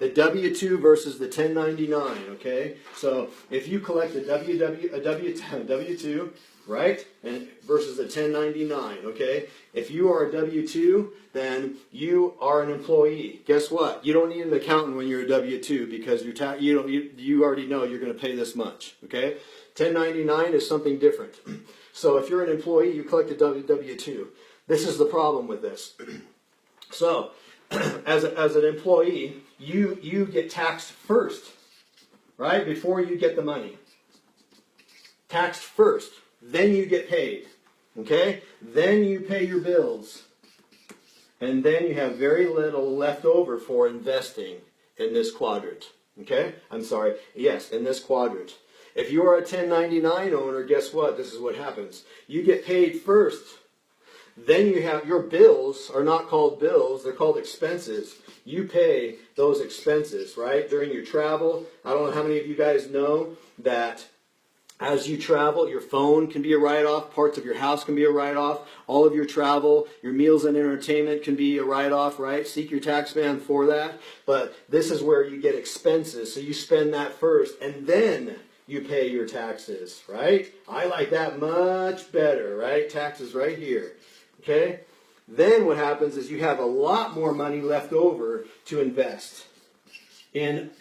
the W-2 versus the 1099, okay? So if you collect a W-2, right, and versus a 1099, okay? If you are a W-2, then you are an employee. Guess what? You don't need an accountant when you're a W-2 because you already know you're going to pay this much, okay? 1099 is something different. So if you're an employee, you collect a W-2. This is the problem with this. So as an employee, you get taxed first, right? Before you get the money. Taxed first. Then you get paid. Okay? Then you pay your bills. And then you have very little left over for investing in this quadrant. Okay? I'm sorry. Yes, in this quadrant. If you are a 1099 owner, guess what? This is what happens. You get paid first. Then you have your bills are not called bills, they're called expenses. You pay those expenses, right? During your travel. I don't know how many of you guys know that as you travel, your phone can be a write-off, parts of your house can be a write-off, all of your travel, your meals and entertainment can be a write-off, right? Seek your tax man for that. But this is where you get expenses, so you spend that first, and then you pay your taxes, right? I like that much better, right? Taxes right here, okay? Then what happens is you have a lot more money left over to invest in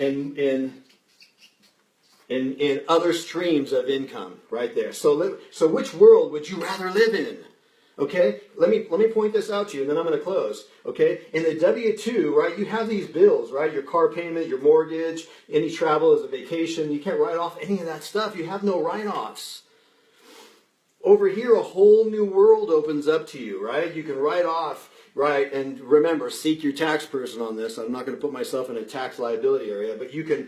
other streams of income right there. So which world would you rather live in? Okay, let me point this out to you, and then I'm going to close. Okay, in the W-2, right, you have these bills, right? Your car payment, your mortgage, any travel as a vacation. You can't write off any of that stuff. You have no write-offs. Over here, a whole new world opens up to you, right? You can write off. Right, and remember, seek your tax person on this. I'm not going to put myself in a tax liability area, but you can,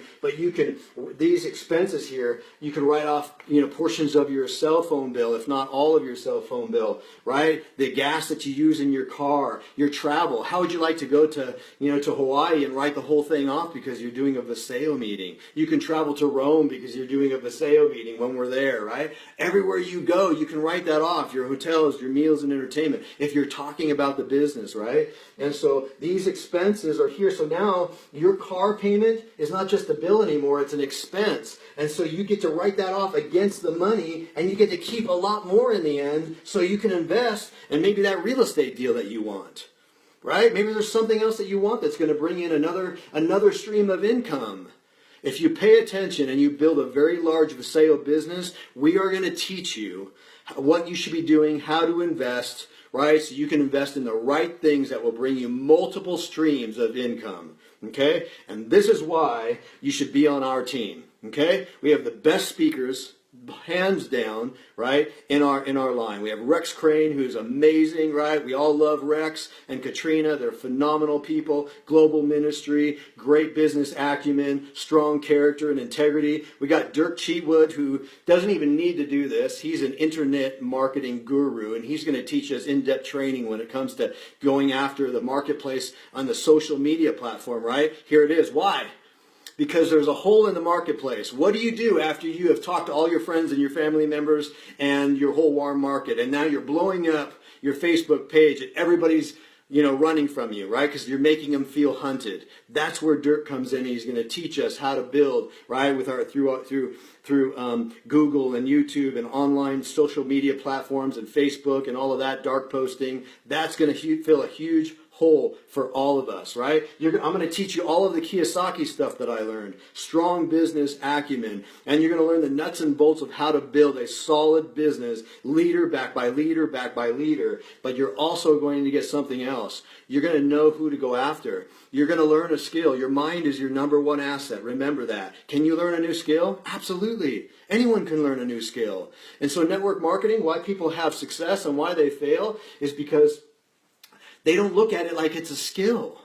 these expenses here, you can write off, portions of your cell phone bill, if not all of your cell phone bill, right? The gas that you use in your car, your travel. How would you like to go to, to Hawaii and write the whole thing off because you're doing a Viseo meeting? You can travel to Rome because you're doing a Viseo meeting when we're there, right? Everywhere you go, you can write that off. Your hotels, your meals and entertainment. If you're talking about the business, right? And so these expenses are here. So now your car payment is not just a bill anymore, it's an expense. And so you get to write that off against the money, and you get to keep a lot more in the end so you can invest in maybe that real estate deal that you want. Right? Maybe there's something else that you want that's going to bring in another stream of income. If you pay attention and you build a very large Viseo business, we are going to teach you what you should be doing, how to invest, right? So you can invest in the right things that will bring you multiple streams of income, okay? And this is why you should be on our team, okay? We have the best speakers, hands down, right, in our line. We have Rex Crane, who's amazing, right? We all love Rex and Katrina. They're phenomenal people. Global ministry, great business acumen, strong character and integrity. We got Dirk Cheatwood, who doesn't even need to do this. He's an internet marketing guru, and he's going to teach us in-depth training when it comes to going after the marketplace on the social media platform, right? Here it is. Why? Because there's a hole in the marketplace. What do you do after you have talked to all your friends and your family members and your whole warm market, and now you're blowing up your Facebook page and everybody's running from you, right? Because you're making them feel hunted. That's where Dirk comes in. He's going to teach us how to build, right, with our through Google and YouTube and online social media platforms and Facebook and all of that dark posting. That's going to fill a huge hole for all of us, right? I'm going to teach you all of the Kiyosaki stuff that I learned, strong business acumen, and you're going to learn the nuts and bolts of how to build a solid business, leader backed by leader backed by leader. But you're also going to get something else. You're going to know who to go after. You're going to learn a skill. Your mind is your number one asset. Remember that. Can you learn a new skill? Absolutely. Anyone can learn a new skill. And so network marketing, why people have success and why they fail is because they don't look at it like it's a skill.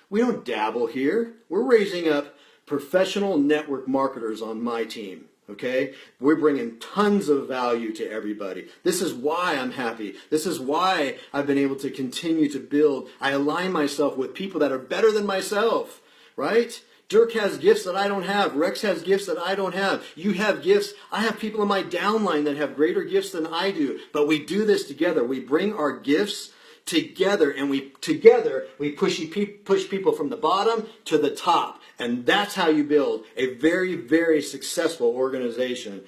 We don't dabble here. We're raising up professional network marketers on my team, okay? We're bringing tons of value to everybody. This is why I'm happy. This is why I've been able to continue to build. I align myself with people that are better than myself, right? Dirk has gifts that I don't have. Rex has gifts that I don't have. You have gifts. I have people in my downline that have greater gifts than I do. But we do this together. We bring our gifts together, and we push people from the bottom to the top, And that's how you build a very, very successful organization.